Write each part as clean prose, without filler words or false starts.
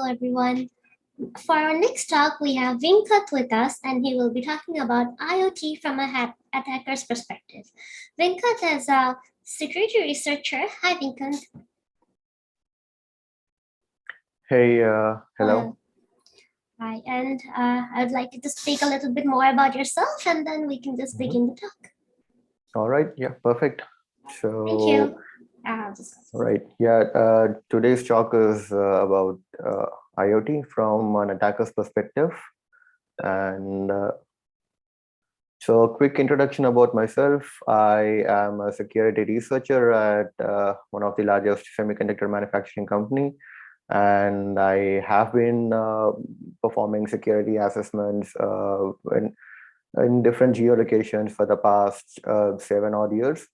everyone. For our next talk, we have Venkat with us, and he will be talking about IoT from a attacker's perspective. Venkat is a security researcher. Hi, Venkat. Hey, hello. Uh, Hi, and I'd like you to speak a little bit more about yourself, and then we can just begin the talk. All right, yeah, perfect. Thank So, you. right, yeah, today's talk is about IoT from an attacker's perspective. And so, a quick introduction about myself. I am a security researcher at one of the largest semiconductor manufacturing company, and I have been performing security assessments in different geolocations for the past 7 odd years.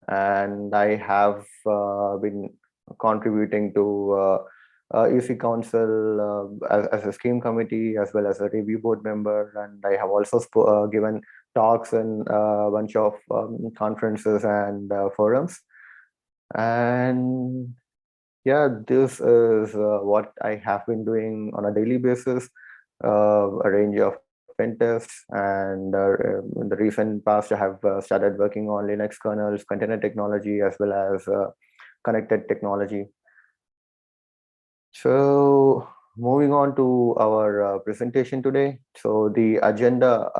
And I have been contributing to EC Council as a scheme committee as well as a review board member, and I have also given talks in a bunch of conferences and forums. And yeah, this is what I have been doing on a daily basis, a range of pen tests. And in the recent past, I have started working on Linux kernels, container technology, as well as connected technology. So moving on to our presentation today. So the agenda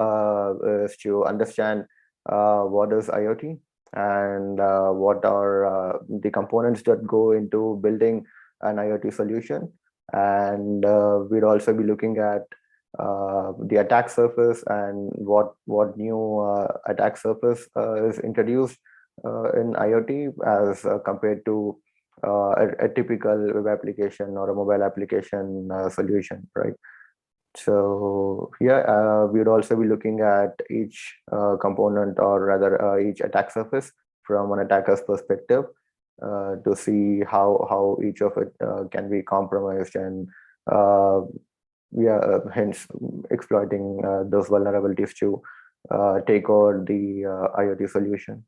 is to understand what is IoT and what are the components that go into building an IoT solution. And we'd also be looking at the attack surface and what new attack surface is introduced in IoT as compared to a typical web application or a mobile application solution, right? So yeah, we would also be looking at each component, or rather each attack surface from an attacker's perspective, to see how each of it can be compromised, and hence exploiting those vulnerabilities to take over the IoT solution.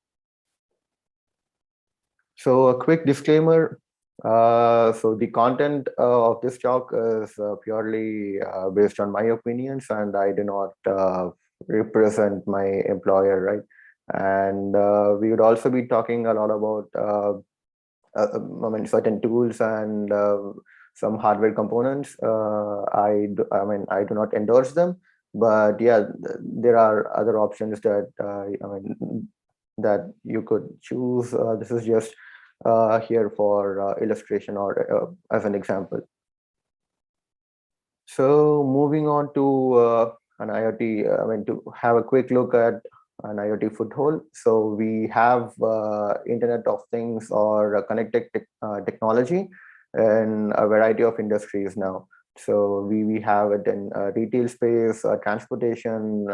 So a quick disclaimer. So the content of this talk is purely based on my opinions, and I do not represent my employer, right? And we would also be talking a lot about certain tools and some hardware components. I do not endorse them, but yeah, there are other options that that you could choose. This is just here for illustration or as an example. So moving on to an IoT, to have a quick look at an IoT foothold. So we have Internet of Things or connected technology in a variety of industries now. So we have it in retail space, transportation,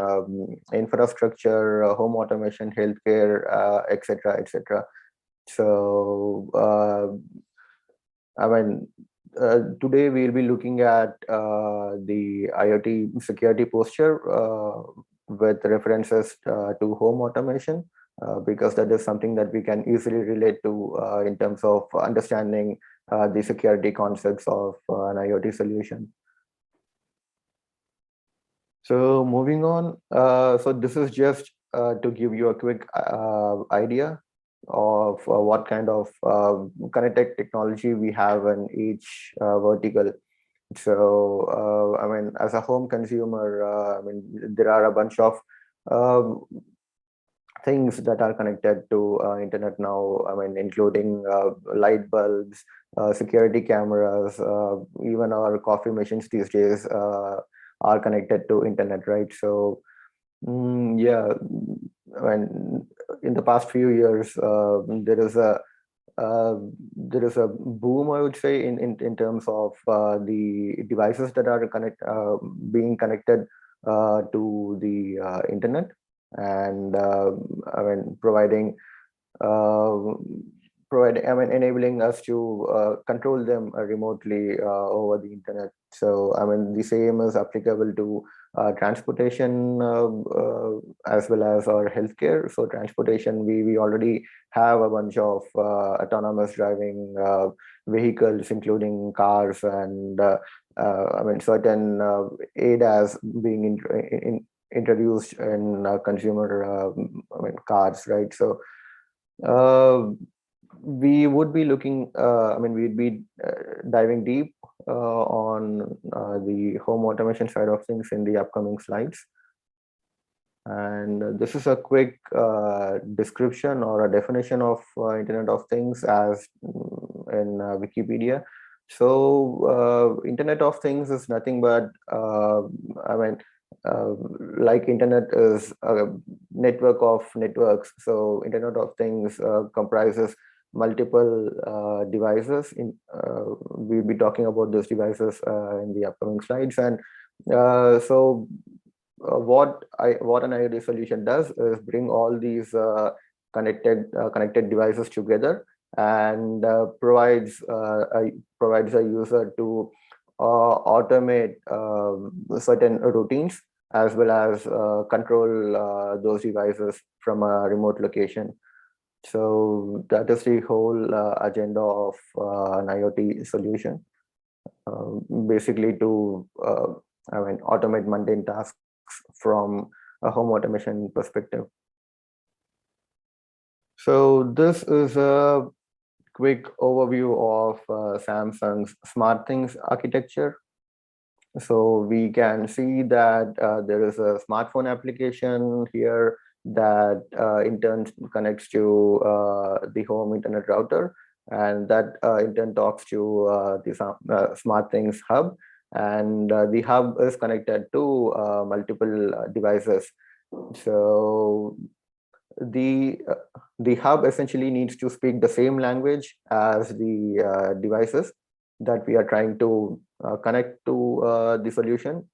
infrastructure, home automation, healthcare, etc., etc. So today we'll be looking at the IoT security posture with references to home automation, because that is something that we can easily relate to in terms of understanding the security concepts of an IoT solution. So moving on, so this is just to give you a quick idea of what kind of connected technology we have in each vertical. So as a home consumer, there are a bunch of things that are connected to internet now, including light bulbs, security cameras, even our coffee machines these days are connected to internet, right? So yeah, in the past few years, there is a boom, I would say, in terms of the devices that are being connected to the internet, and providing enabling us to control them remotely over the internet. So the same is applicable to transportation as well as our healthcare. So transportation, we already have a bunch of autonomous driving vehicles, including cars and I mean, certain ADAS being introduced in consumer I mean, cars, right? So we would be looking, I mean, we'd be diving deep on the home automation side of things in the upcoming slides. And this is a quick description or a definition of Internet of Things as in Wikipedia. So Internet of Things is nothing but, I mean, like internet is a network of networks. So Internet of Things comprises multiple devices. We'll be talking about those devices in the upcoming slides. And so what an IoT solution does is bring all these connected devices together and provides a user to automate certain routines as well as control those devices from a remote location. So that is the whole agenda of an IoT solution, basically to I mean, automate mundane tasks from a home automation perspective. So this is a quick overview of Samsung's SmartThings architecture. So we can see that there is a smartphone application here that in turn connects to the home internet router, and that in turn talks to the SmartThings hub, and the hub is connected to multiple devices. So the hub essentially needs to speak the same language as the devices that we are trying to connect to the solution.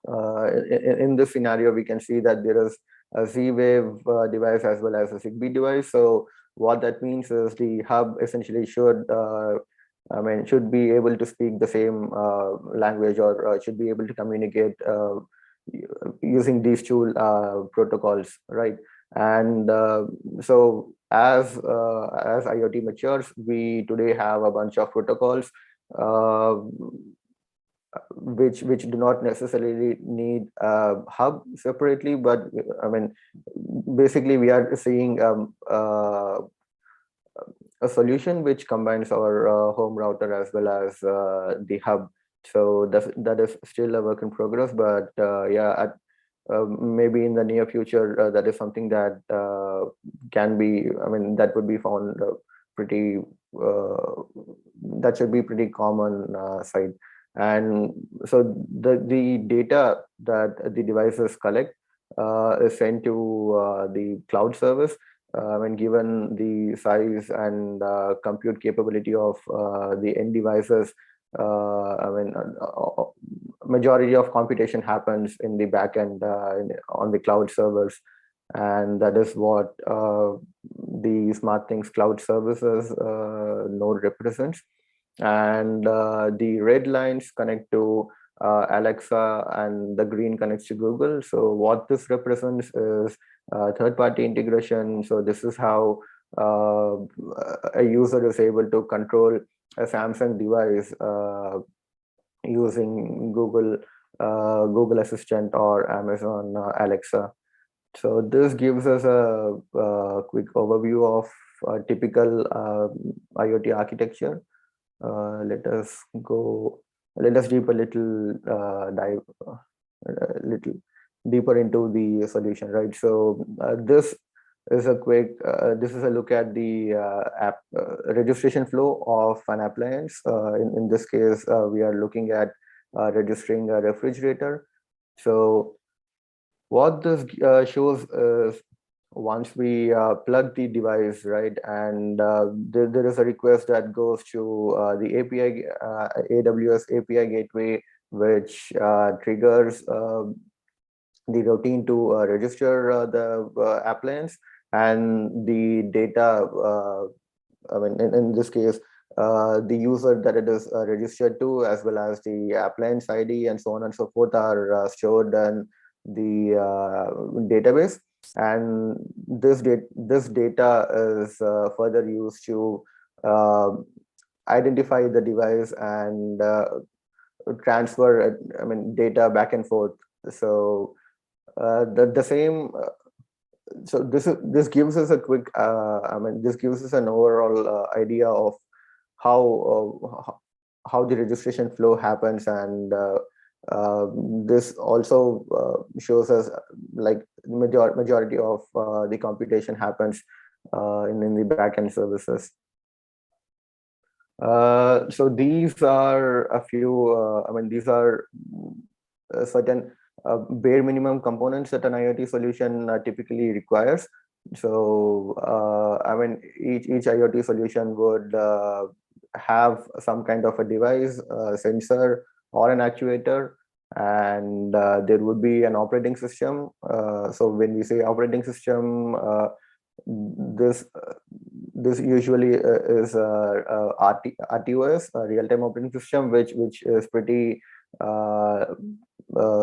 In this scenario, we can see that there is a Z-Wave device as well as a Zigbee device. So what that means is the hub essentially should should be able to speak the same language, or should be able to communicate using these two protocols, right? And so as IoT matures, we today have a bunch of protocols which do not necessarily need a hub separately, but I mean, basically we are seeing a solution which combines our home router as well as the hub. So that is still a work in progress, but yeah, maybe in the near future, that is something that can be, I mean, that would be found pretty, that should be pretty common side. And so the data that the devices collect is sent to the cloud service. When given the size and compute capability of the end devices, I mean, majority of computation happens in the backend on the cloud servers, and that is what the SmartThings cloud services node represents. And the red lines connect to Alexa, and the green connects to Google. So what this represents is third-party integration. So this is how a user is able to control a Samsung device using Google Assistant or Amazon Alexa. So this gives us a quick overview of a typical IoT architecture. Let us deep a little dive a little deeper into the solution, right? So this is a quick this is a look at the app registration flow of an appliance. In this case, we are looking at registering a refrigerator. So what this shows is, once we plug the device, right, and there is a request that goes to the API, AWS API gateway, which triggers the routine to register the appliance, and the data, I mean, in this case, the user that it is registered to, as well as the appliance ID and so on and so forth, are stored in the database. And this data is further used to identify the device and transfer, data back and forth. So the same. So this gives us a quick. This gives us an overall idea of how the registration flow happens, and this also shows us like majority of the computation happens in the backend services. So these are a few. These are certain bare minimum components that an IoT solution typically requires. So each IoT solution would have some kind of a device, sensor, or an actuator, and there would be an operating system. So when we say operating system, this this usually is RTOS, a real-time operating system, which is pretty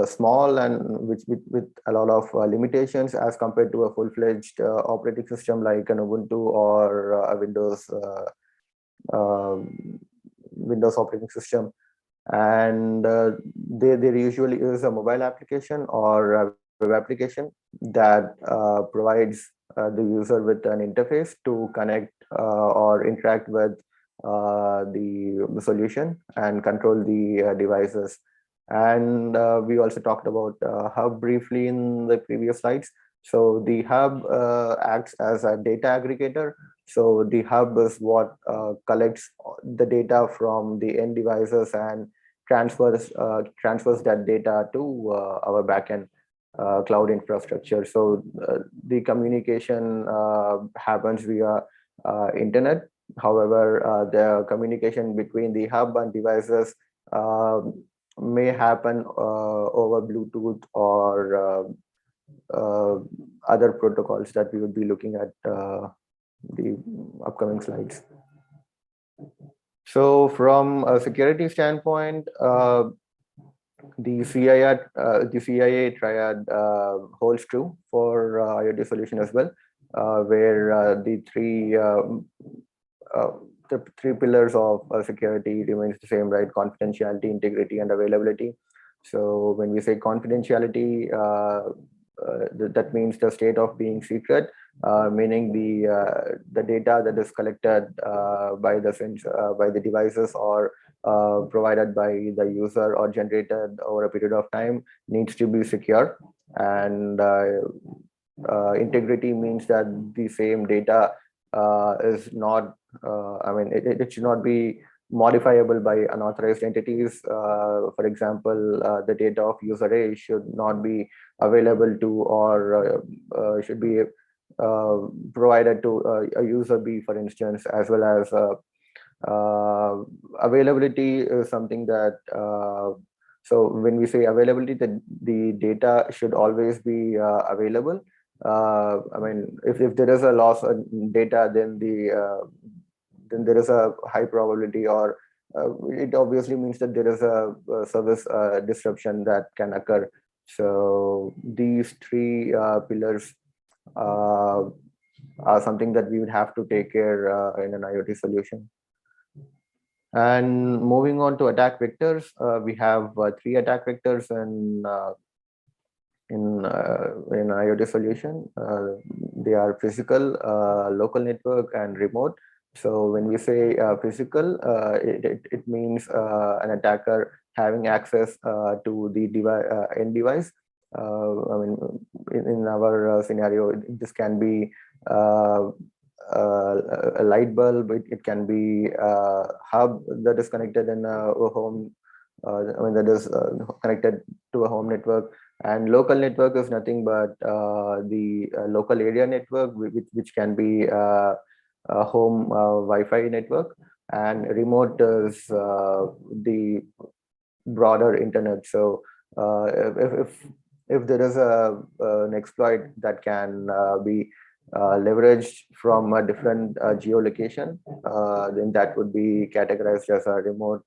small and with a lot of limitations as compared to a full-fledged operating system like an Ubuntu or a Windows operating system. And there usually is a mobile application or a web application that provides the user with an interface to connect or interact with the solution and control the devices. And we also talked about Hub briefly in the previous slides. So the Hub acts as a data aggregator. So the Hub is what collects the data from the end devices and transfers that data to our backend cloud infrastructure. So the communication happens via internet. However, the communication between the Hub and devices may happen over Bluetooth or other protocols that we would be looking at the upcoming slides. So from a security standpoint, the CIA triad holds true for IoT solution as well, where the three pillars of security remains the same, right? Confidentiality, integrity, and availability. So when we say confidentiality, that means the state of being secret, meaning the data that is collected by the devices or provided by the user or generated over a period of time needs to be secure. And integrity means that the same data is not, it should not be modifiable by unauthorized entities. For example, the data of user A should not be available to or should be provided to a user B, for instance, as well as availability is something that so when we say availability, the data should always be available. If there is a loss of data, then there is a high probability, or it obviously means that there is a service disruption that can occur. So these three pillars are something that we would have to take care in an IoT solution. And moving on to attack vectors, we have three attack vectors in IoT solution. They are physical, local network, and remote. So when we say physical, it means an attacker having access to the end device. In our scenario, this can be a light bulb. It can be a hub that is connected in a home. That is connected to a home network. And local network is nothing but the local area network, which can be a home Wi-Fi network, and remote is the broader internet. So if there is an exploit that can be leveraged from a different geolocation, then that would be categorized as a remote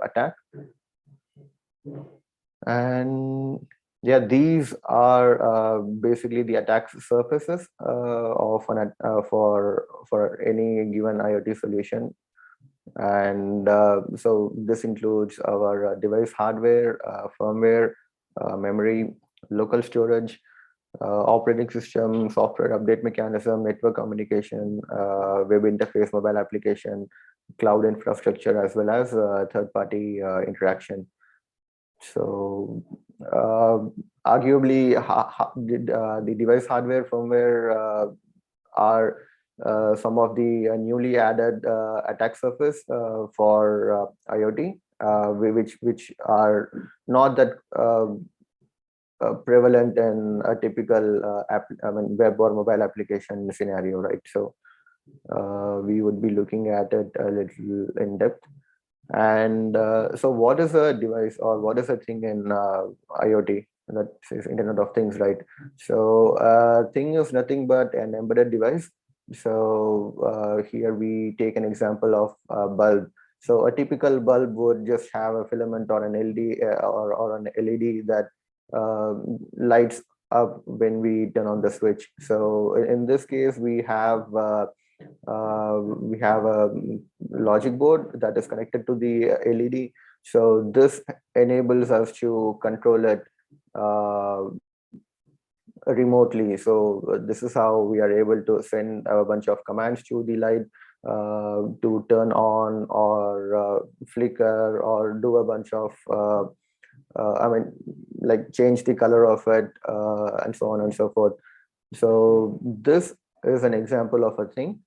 attack. And yeah, these are basically the attack surfaces of for any given IoT solution. And so this includes our device hardware, firmware, memory, local storage, operating system, software update mechanism, network communication, web interface, mobile application, cloud infrastructure, as well as third-party interaction. So arguably, the device hardware, firmware are some of the newly added attack surface for IoT, which are not that prevalent in a typical web or mobile application scenario, right? So we would be looking at it a little in depth. And so what is a device, or what is a thing in IoT? That is Internet of Things, right? So thing is nothing but an embedded device. So here we take an example of a bulb. So a typical bulb would just have a filament or an LED or an LED that lights up when we turn on the switch. So in this case, we have a logic board that is connected to the LED. So this enables us to control it remotely. So this is how we are able to send a bunch of commands to the light to turn on or flicker or do a bunch of like change the color of it and so on and so forth. So this is an example of a thing.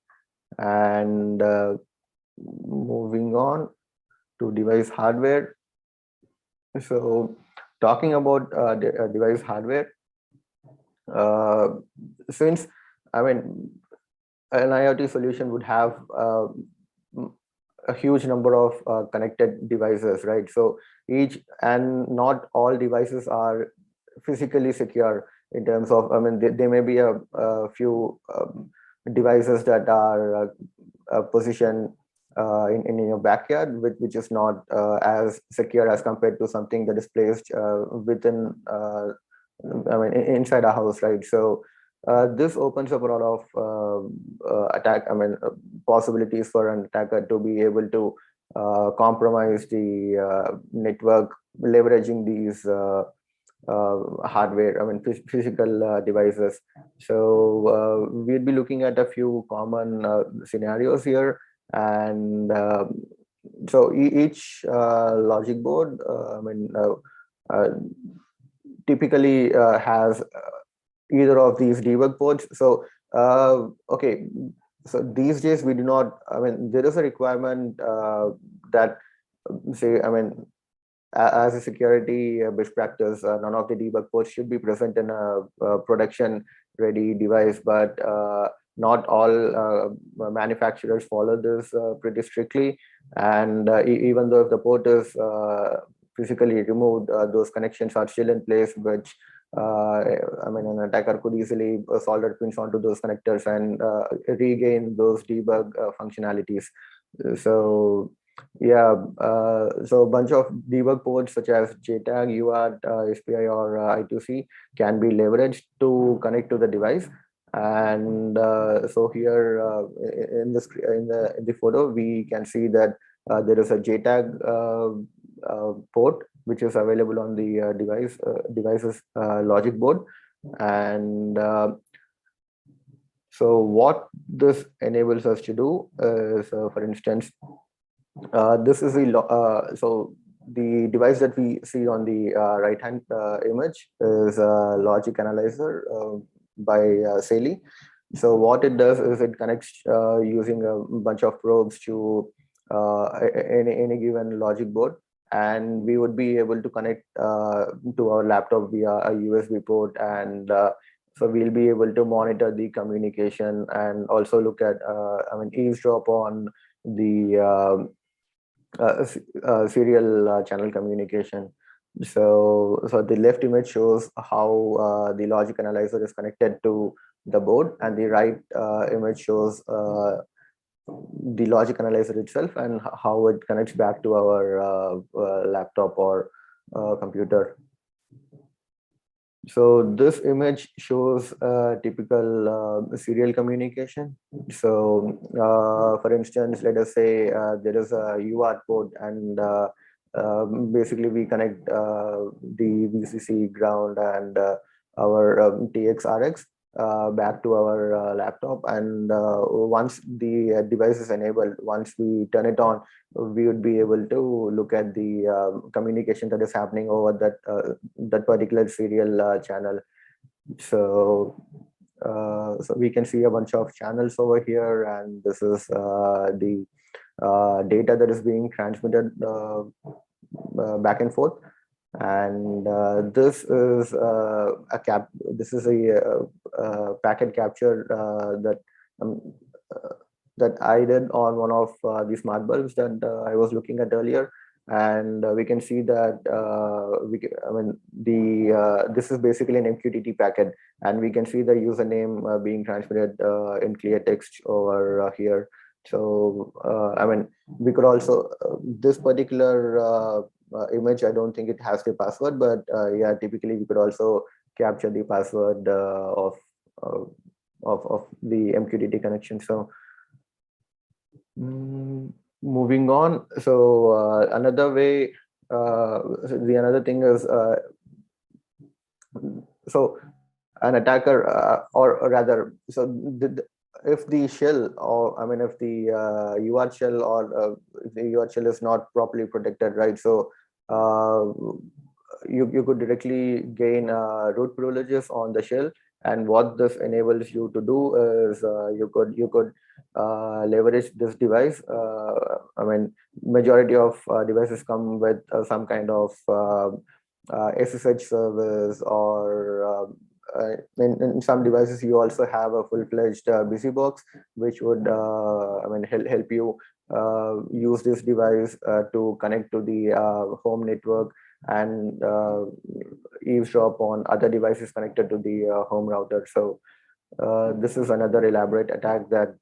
And moving on to device hardware. So talking about device hardware, since an IoT solution would have a huge number of connected devices, right? So not all devices are physically secure in terms of, there may be a few devices that are positioned in your backyard, which is not as secure as compared to something that is placed within, inside a house, right? So this opens up a lot of possibilities for an attacker to be able to compromise the network, leveraging these hardware, physical devices. So we'll be looking at a few common scenarios here. And so each logic board, typically has either of these debug ports. So okay, so these days we do not, there is a requirement that say, as a security best practice, none of the debug ports should be present in a production ready device, but not all manufacturers follow this pretty strictly. And even though if the port is physically removed, those connections are still in place, which an attacker could easily solder pins onto those connectors and regain those debug functionalities. So yeah, so a bunch of debug ports such as JTAG, UART, SPI, or I2C can be leveraged to connect to the device. And so here in the photo, we can see that there is a JTAG port which is available on the device's logic board. And so what this enables us to do is, for instance, this is so the device that we see on the right hand image is a logic analyzer by Sally. So what it does is it connects using a bunch of probes to any given logic board, and we would be able to connect to our laptop via a USB port. And so we'll be able to monitor the communication and also look at eavesdrop on the serial channel communication. So the left image shows how the logic analyzer is connected to the board, and the right image shows the logic analyzer itself and how it connects back to our laptop or computer. So this image shows typical serial communication. So for instance, let us say there is a UART port, and basically we connect the VCC ground and our TXRX back to our laptop. And once the device is enabled, once we turn it on, we would be able to look at the communication that is happening over that particular serial channel. So so we can see a bunch of channels over here, and this is the data that is being transmitted back and forth. And this is this is a packet capture um, uh, that I did on one of the smart bulbs that I was looking at earlier. And we can see that I mean this is basically an MQTT packet, and we can see the username being transmitted in clear text over here. So I mean, we could also this particular image, I don't think it has the password, but yeah, typically we could also capture the password uh, of the MQTT connection. So moving on. So another way, the another thing is so an attacker or rather, so if the shell, or I mean if the UART shell, or the UART shell is not properly protected, right? So uh, you could directly gain root privileges on the shell. And what this enables you to do is you could leverage this device. I mean, majority of devices come with some kind of SSH service, or in some devices you also have a full-fledged busy box, which would I mean help you use this device to connect to the home network and eavesdrop on other devices connected to the home router. So this is another elaborate attack that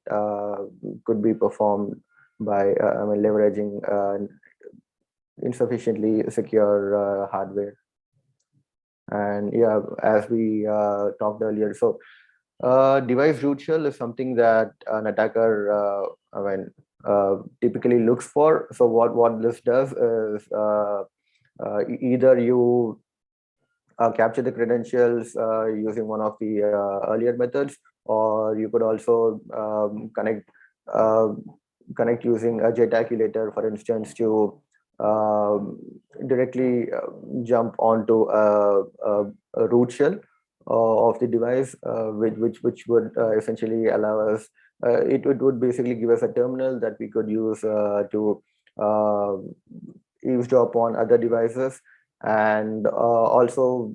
could be performed by I mean leveraging insufficiently secure hardware. And yeah, as we talked earlier, so device root shell is something that an attacker I mean typically looks for. So what this does is either you capture the credentials using one of the earlier methods, or you could also uh, connect using a jetaculator, for instance, to um, directly jump onto a root shell of the device, which would essentially allow us. It would basically give us a terminal that we could use to uh, eavesdrop on other devices, and also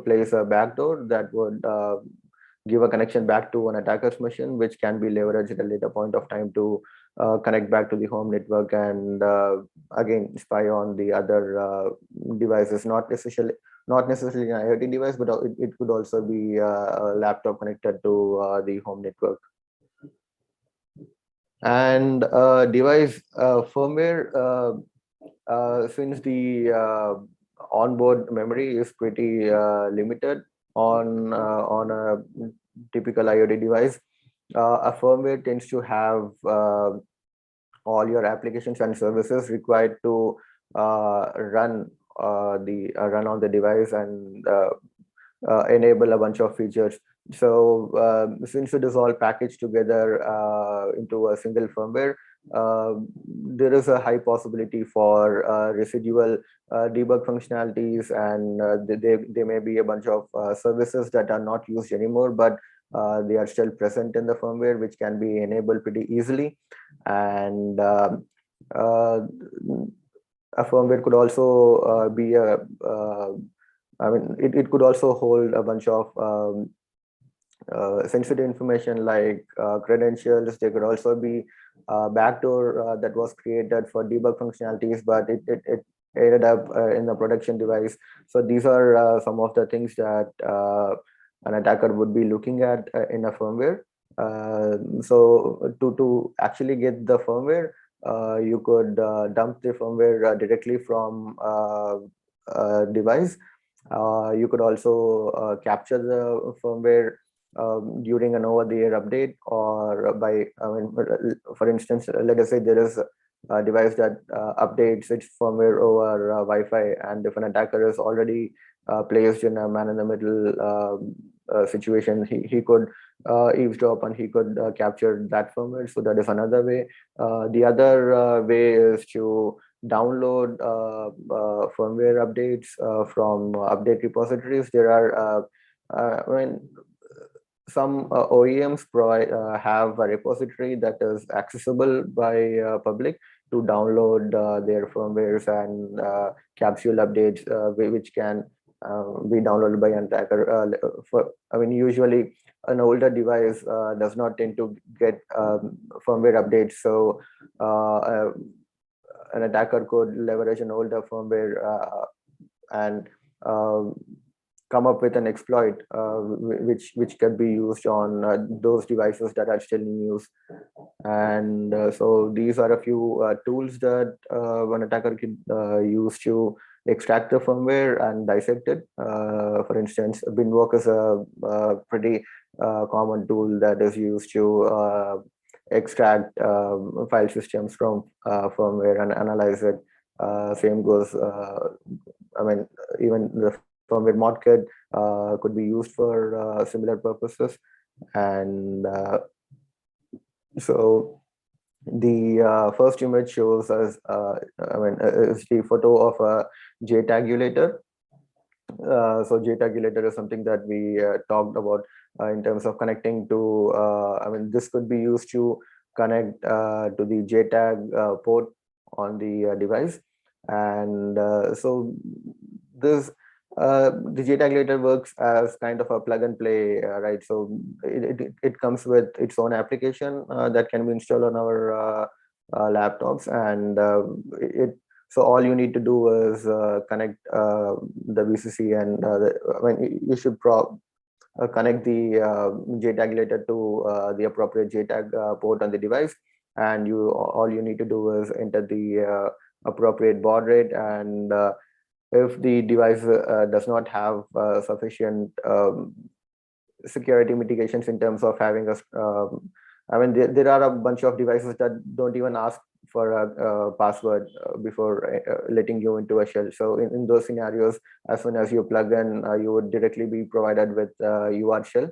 place a backdoor that would give a connection back to an attacker's machine, which can be leveraged at a later point of time to connect back to the home network, and again spy on the other devices, not necessarily an IoT device, but it could also be a laptop connected to the home network. And device firmware, since the onboard memory is pretty limited on a typical IoT device, a firmware tends to have all your applications and services required to run on the device and enable a bunch of features. So since it is all packaged together into a single firmware, there is a high possibility for residual debug functionalities, and there may be a bunch of services that are not used anymore, but they are still present in the firmware, which can be enabled pretty easily. And uh, a firmware could also be a I mean, it could also hold a bunch of sensitive information like credentials. There could also be a backdoor that was created for debug functionalities, but it ended up in the production device. So these are some of the things that an attacker would be looking at in a firmware. So to actually get the firmware, you could dump the firmware directly from device, You could also capture the firmware during an over-the-air update, or by, I mean, for instance, let us say there is a device that updates its firmware over Wi-Fi, and if an attacker is already placed in a man-in-the-middle situation, he could eavesdrop and he could capture that firmware. So that is another way. The other way is to download firmware updates from update repositories. There are, I mean, some OEMs provide have a repository that is accessible by public to download their firmwares and capsule updates, which can be downloaded by an attacker. I mean, usually an older device does not tend to get firmware updates, so an attacker could leverage an older firmware and come up with an exploit which can be used on those devices that are still in use. And so these are a few tools that one attacker can use to extract the firmware and dissect it. For instance, Binwalk is a pretty common tool that is used to extract file systems from firmware and analyze it. Same goes, I mean, even the firmware modkit could be used for similar purposes. And so the first image shows us, I mean, is the photo of a JTagulator. So JTagulator is something that we talked about in terms of connecting to, I mean, this could be used to connect to the JTag port on the device. And so this the JTagulator works as kind of a plug and play, right? So it comes with its own application that can be installed on our laptops, and it so all you need to do is connect the VCC, and I mean, you should connect the JTagulator to the appropriate JTag port on the device, and all you need to do is enter the appropriate baud rate, and if the device does not have sufficient security mitigations in terms of having I mean, there are a bunch of devices that don't even ask for a password before letting you into a shell. So in those scenarios, as soon as you plug in, you would directly be provided with UART shell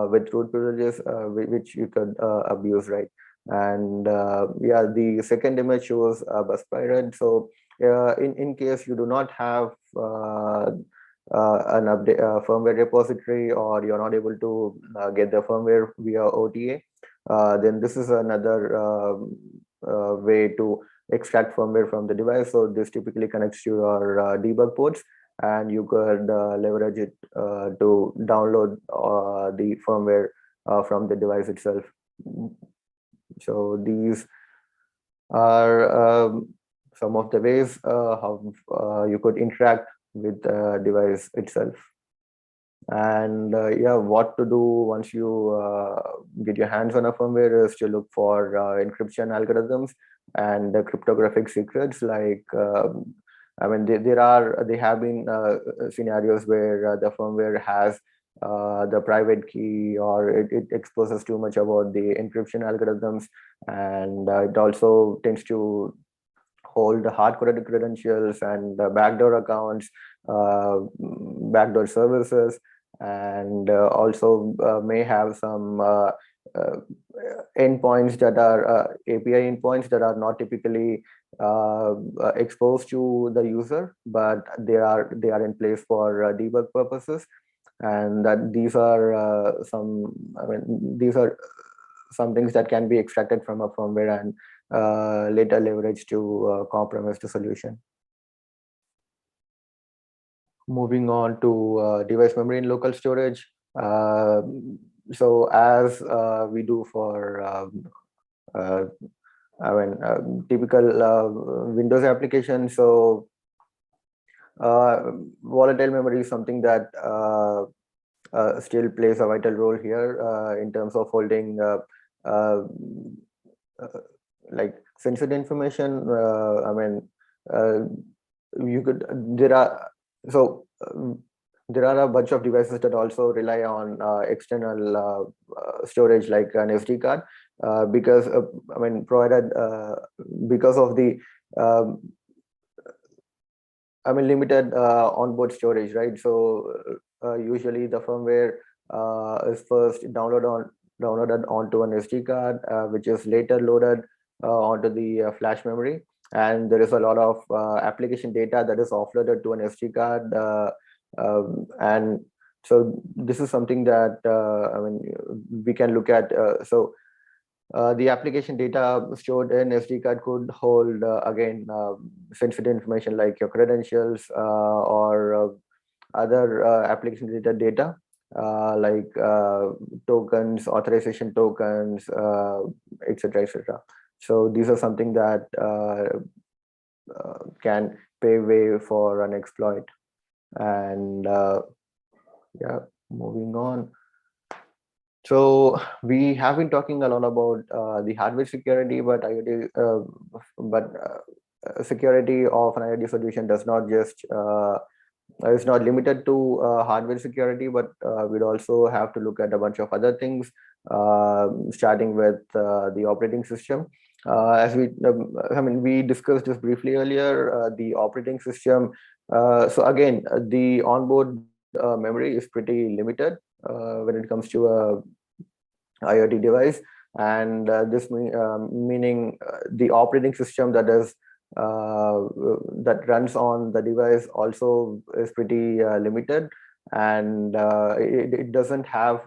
with root privileges, which you could abuse, right? And yeah, the second image shows bus pirate. So in case you do not have an update firmware repository, or you're not able to get the firmware via OTA, then this is another way to extract firmware from the device. So this typically connects to your debug ports, and you could leverage it to download the firmware from the device itself. So these are some of the ways how you could interact with the device itself. And yeah, what to do once you get your hands on a firmware is to look for encryption algorithms and the cryptographic secrets. Like, I mean, there have been scenarios where the firmware has the private key, or it exposes too much about the encryption algorithms, and it also tends to hold hard-coded credentials and backdoor accounts, backdoor services, and also may have some endpoints that are API endpoints that are not typically exposed to the user, but they are in place for debug purposes. And that these are these are some things that can be extracted from a firmware and later leveraged to compromise the solution. Moving on to device memory and local storage. So as we do for typical Windows application, so volatile memory is something that still plays a vital role here in terms of holding like sensitive information. I mean, you could, there are, so there are a bunch of devices that also rely on external storage like an SD card because I mean provided because of the um, I mean limited onboard storage, right? So usually the firmware is first downloaded onto an SD card, which is later loaded onto the flash memory, and there is a lot of application data that is offloaded to an SD card, and so this is something that I mean we can look at. The application data stored in SD card could hold again sensitive information like your credentials or other application related data like tokens, authorization tokens, etc., etc. So these are something that can pave way for an exploit. And yeah, moving on. So we have been talking a lot about the hardware security, but IoT, security of an IoT solution does not just it's not limited to hardware security, but we'd also have to look at a bunch of other things, starting with the operating system. I mean, we discussed this briefly earlier. The operating system. So again, the onboard memory is pretty limited when it comes to a IoT device, and meaning the operating system that runs on the device also is pretty limited, and it doesn't have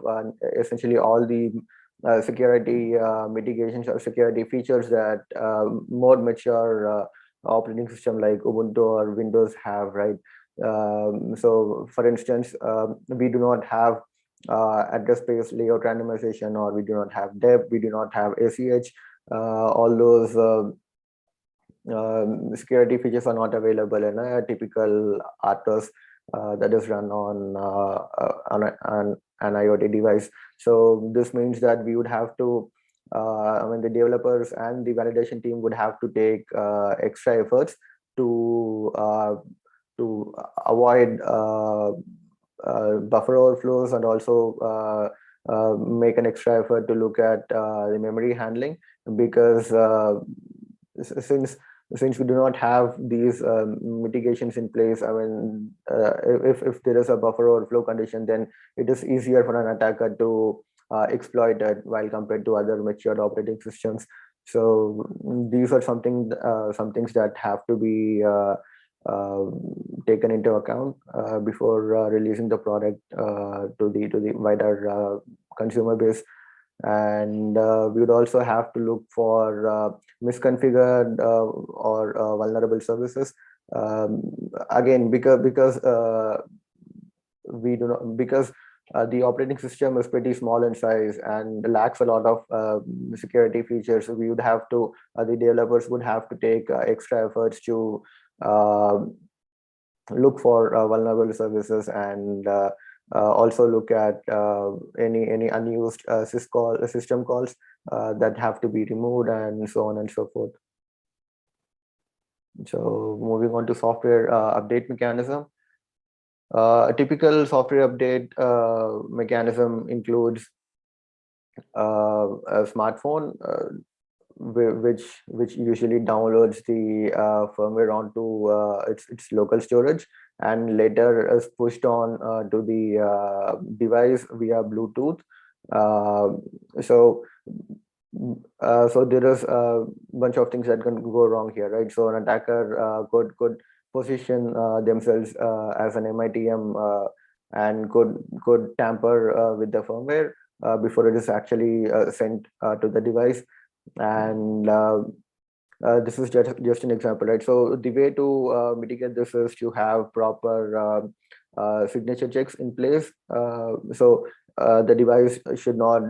essentially all the security mitigations or security features that more mature operating system like Ubuntu or Windows have, right? So, for instance, we do not have address space layout randomization, or we do not have dep, we do not have ACH. All those security features are not available in a typical RTOS that is run on an IoT device. So this means that we would have to, I mean, the developers and the validation team would have to take extra efforts to avoid buffer overflows, and also make an extra effort to look at the memory handling, because since we do not have these mitigations in place, I mean, if there is a buffer overflow condition, then it is easier for an attacker to exploit it while compared to other mature operating systems. So these are some things that have to be taken into account before releasing the product to the wider consumer base. And we would also have to look for misconfigured or vulnerable services. Again, because we do not because the operating system is pretty small in size and lacks a lot of security features. So we would have to the developers would have to take extra efforts to look for vulnerable services, and also look at any unused system calls that have to be removed, and so on and so forth. So moving on to software update mechanism. A typical software update mechanism includes a smartphone which usually downloads the firmware onto its local storage, and later is pushed on to the device via Bluetooth. So there is a bunch of things that can go wrong here, right? So an attacker could position themselves as an MITM and could tamper with the firmware before it is actually sent to the device. And this is just an example, right? So the way to mitigate this is to have proper signature checks in place. So the device should not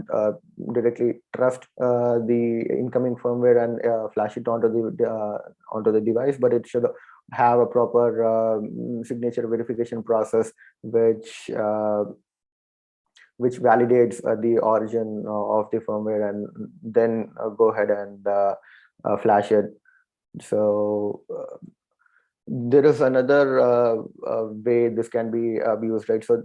directly trust the incoming firmware and flash it onto the device, but it should have a proper signature verification process which validates the origin of the firmware, and then go ahead and flash it. So there is another way this can be abused, right? So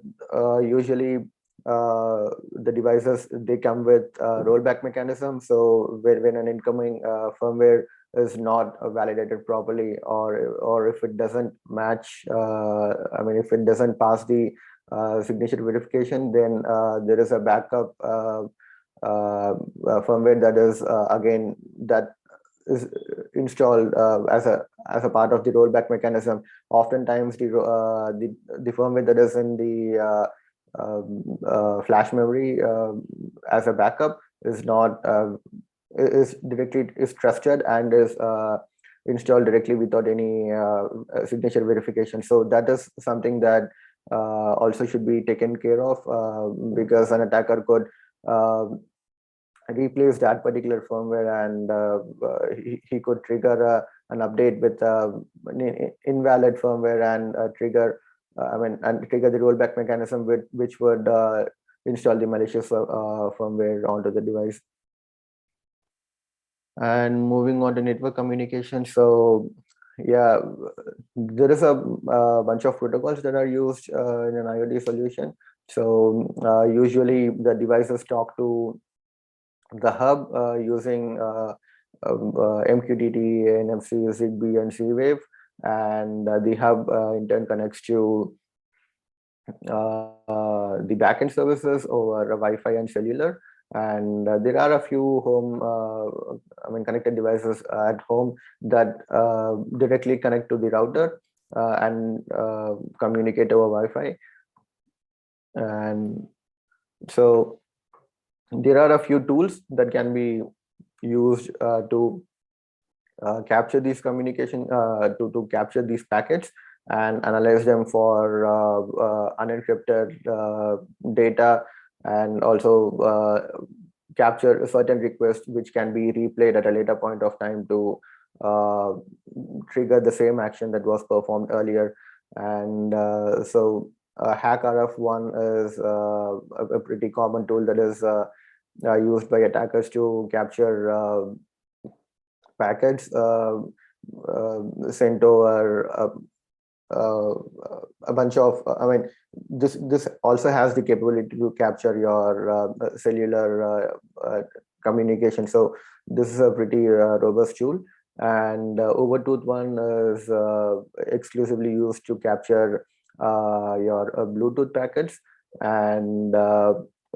usually the devices, they come with rollback mechanism. So when an incoming firmware is not validated properly, or if it doesn't match, I mean, if it doesn't pass the signature verification, then there is a backup firmware that is again that is installed as a part of the rollback mechanism. Oftentimes, the firmware that is in the flash memory as a backup is not is trusted and is installed directly without any signature verification. So that is something that also should be taken care of, because an attacker could replace that particular firmware, and he could trigger an update with invalid firmware and trigger and trigger the rollback mechanism which would install the malicious firmware onto the device. And moving on to network communication, so yeah, there is a bunch of protocols that are used in an IoT solution. So usually the devices talk to the hub using MQTT, NFC, Zigbee, and Z-Wave, and the hub in turn connects to the backend services over Wi-Fi and cellular. And there are a few home, connected devices at home that directly connect to the router and communicate over Wi-Fi. And so there are a few tools that can be used to capture these communication, to capture these packets and analyze them for unencrypted data, and also capture certain requests which can be replayed at a later point of time to trigger the same action that was performed earlier. And so HackRF1 is a pretty common tool that is used by attackers to capture packets sent over a bunch of, this also has the capability to capture your cellular communication. So this is a pretty robust tool. And Overtooth one is exclusively used to capture your Bluetooth packets. And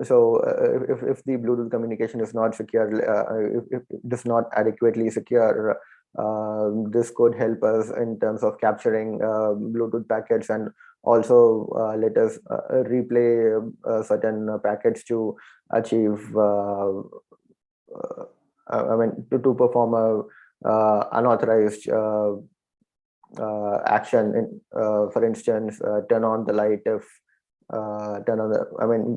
so if the Bluetooth communication is not secure, if it is not adequately secure, this could help us in terms of capturing Bluetooth packets, and also let us replay certain packets to achieve, to perform a unauthorized action. For instance, turn on the light. If turn on the,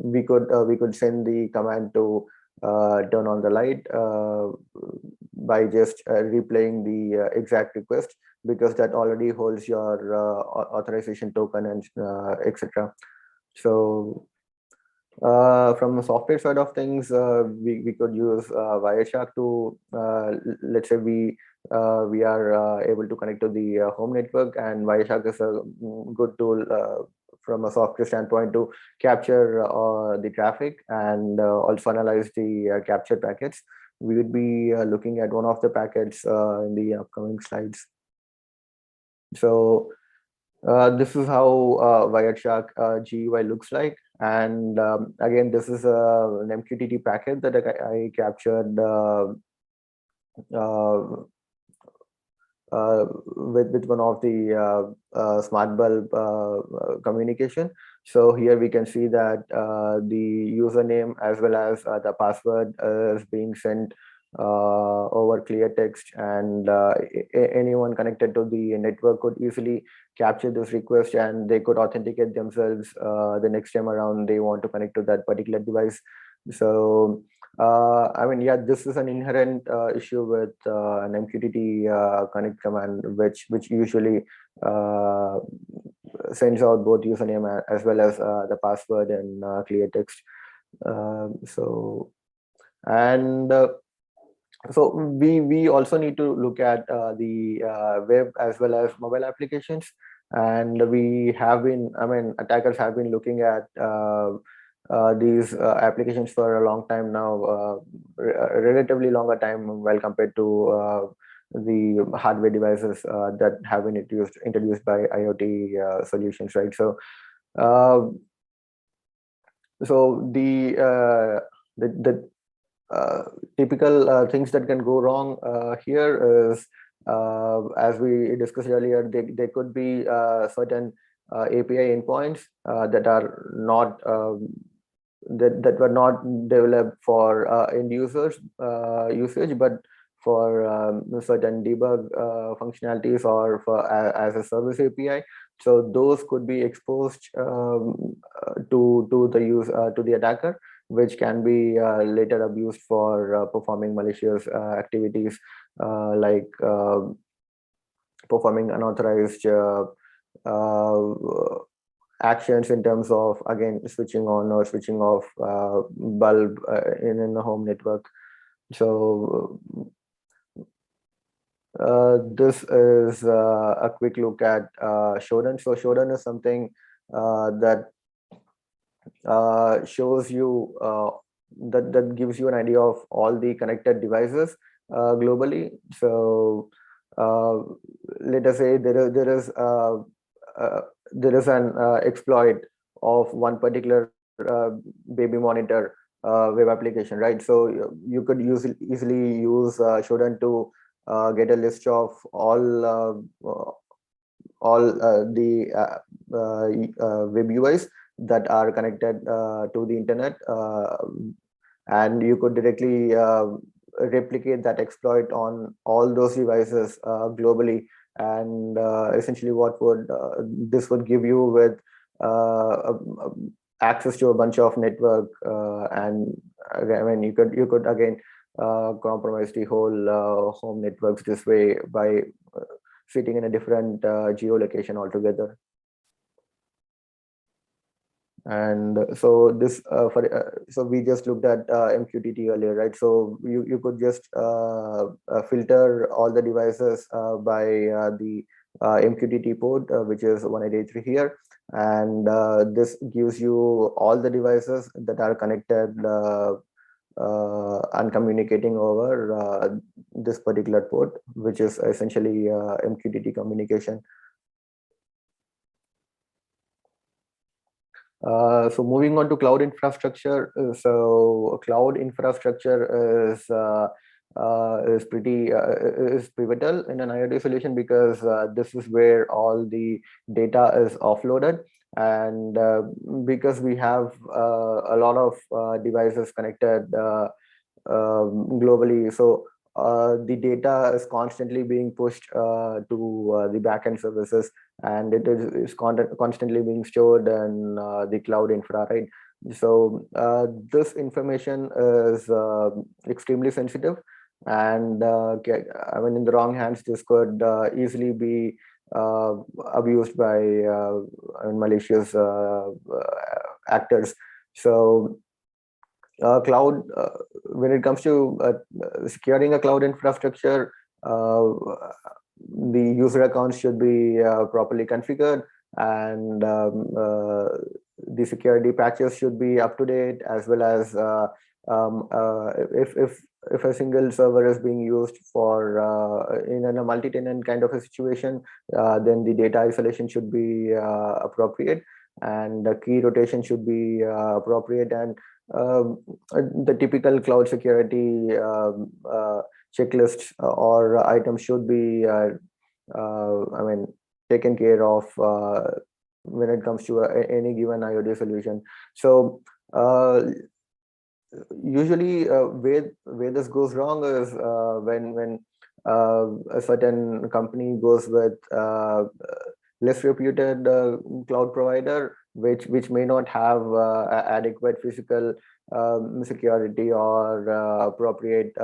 we could send the command to turn on the light by just replaying the exact request, because that already holds your authorization token and etc. So from the software side of things, we could use Wireshark to, let's say we are able to connect to the home network, and Wireshark is a good tool from a software standpoint to capture the traffic and also analyze the captured packets. We would be looking at one of the packets in the upcoming slides. So this is how Wireshark GUI looks like. And again, this is an MQTT packet that I captured with one of the smart bulb communication. So here we can see that the username as well as the password is being sent over clear text, and anyone connected to the network could easily capture this request, and they could authenticate themselves the next time around they want to connect to that particular device. So this is an inherent issue with an MQTT connect command, which usually sends out both username as well as the password in clear text. So we also need to look at the web as well as mobile applications, and we have been, I mean, attackers have been looking at these applications for a long time now, a relatively longer time while compared to the hardware devices that have been introduced by IoT solutions, right? So uh, the typical things that can go wrong here is, as we discussed earlier, there could be certain API endpoints that are not that were not developed for end users usage, but for certain debug functionalities or for as a service API. So those could be exposed to the to the attacker, which can be later abused for performing malicious activities, like performing unauthorized actions in terms of, again, switching on or switching off bulb in a home network. So this is a quick look at Shodan. So Shodan is something that shows you that gives you an idea of all the connected devices globally. So uh, let us say uh, there is an exploit of one particular baby monitor web application, right? So you could easily use Shodan to get a list of all the web UIs that are connected to the internet, and you could directly replicate that exploit on all those devices globally. And essentially, what would this would give you with access to a bunch of network, and I mean, you could again compromise the whole home networks this way by sitting in a different geolocation altogether. And so this so we just looked at MQTT earlier, right? So you could just filter all the devices by the MQTT port, which is 1883 here, and this gives you all the devices that are connected and communicating over this particular port, which is essentially MQTT communication. So moving on to cloud infrastructure. So cloud infrastructure is pretty is pivotal in an IoT solution, because this is where all the data is offloaded, and because we have a lot of devices connected globally. So the data is constantly being pushed to the backend services, and it is constantly being stored in the cloud infra, right? So this information is extremely sensitive, and I mean, in the wrong hands, this could easily be uh, abused by malicious actors. So cloud, when it comes to securing a cloud infrastructure, uh, the user accounts should be properly configured, and the security patches should be up to date, as well as if a single server is being used for in a multi-tenant kind of a situation, then the data isolation should be appropriate, and the key rotation should be appropriate, and the typical cloud security checklists or items should be, I mean, taken care of when it comes to any given IoT solution. So usually, where this goes wrong is when a certain company goes with less reputed cloud provider, which may not have adequate physical security or appropriate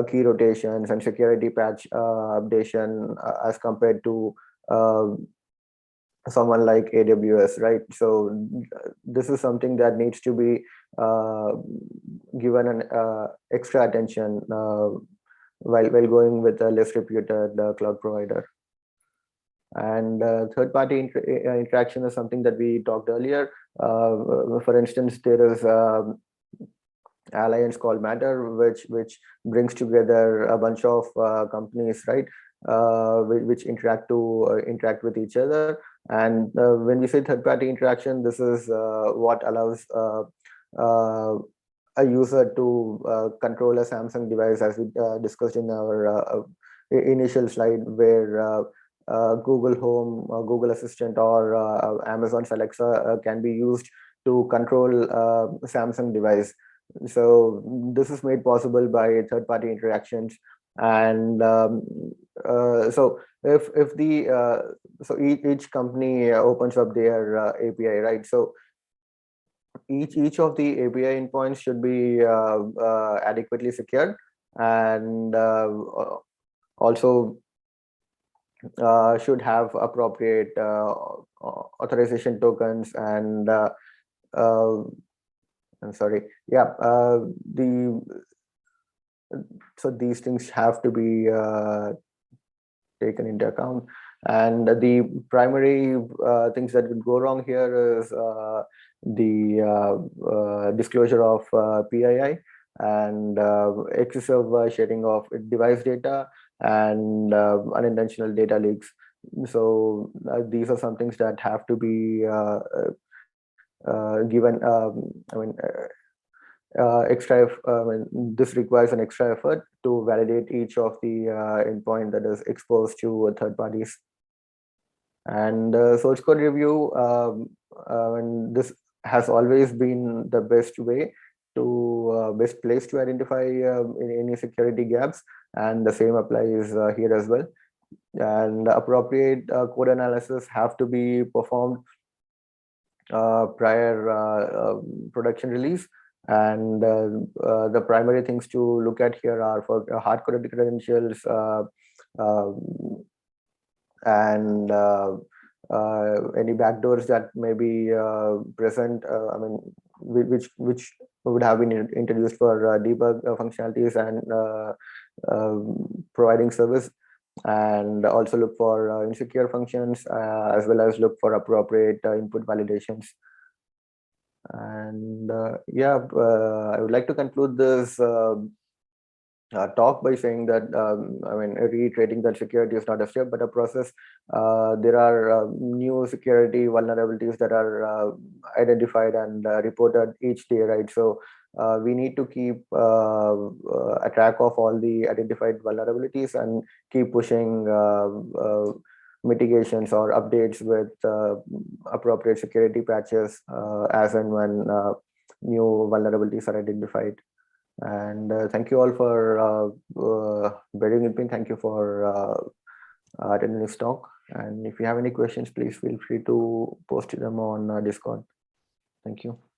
key rotations and security patch updation as compared to uh, someone like AWS, right? So this is something that needs to be given an extra attention while going with a less reputed cloud provider. And third-party interaction is something that we talked earlier. For instance, there is alliance called Matter, which brings together a bunch of companies, right, which interact with each other. And when we say third-party interaction, this is what allows a user to control a Samsung device, as we discussed in our initial slide, where Google Home, Google Assistant, or Amazon's Alexa can be used to control Samsung device. So this is made possible by third-party interactions. And so if the so each company opens up their API, right? So each of the API endpoints should be adequately secured, and also should have appropriate authorization tokens. And I'm sorry, yeah, so these things have to be taken into account. And the primary things that could go wrong here is the disclosure of PII, and excessive sharing of device data, and unintentional data leaks. So these are some things that have to be given. I mean, this requires an extra effort to validate each of the endpoint that is exposed to third parties. And source code review, and this has always been the best way to best place to identify any security gaps, and the same applies here as well. And appropriate code analysis have to be performed prior production release. And the primary things to look at here are for hard-coded credentials, and any backdoors that may be present. I mean, which would have been introduced for debug functionalities and providing service. And also look for insecure functions, as well as look for appropriate input validations. And yeah, I would like to conclude this talk by saying that, I mean, reiterating that security is not a step but a process. There are new security vulnerabilities that are identified and reported each day, right? So we need to keep a track of all the identified vulnerabilities and keep pushing mitigations or updates with appropriate security patches as and when new vulnerabilities are identified. And thank you all for bearing with me. Thank you for attending this talk. And if you have any questions, please feel free to post them on Discord. Thank you.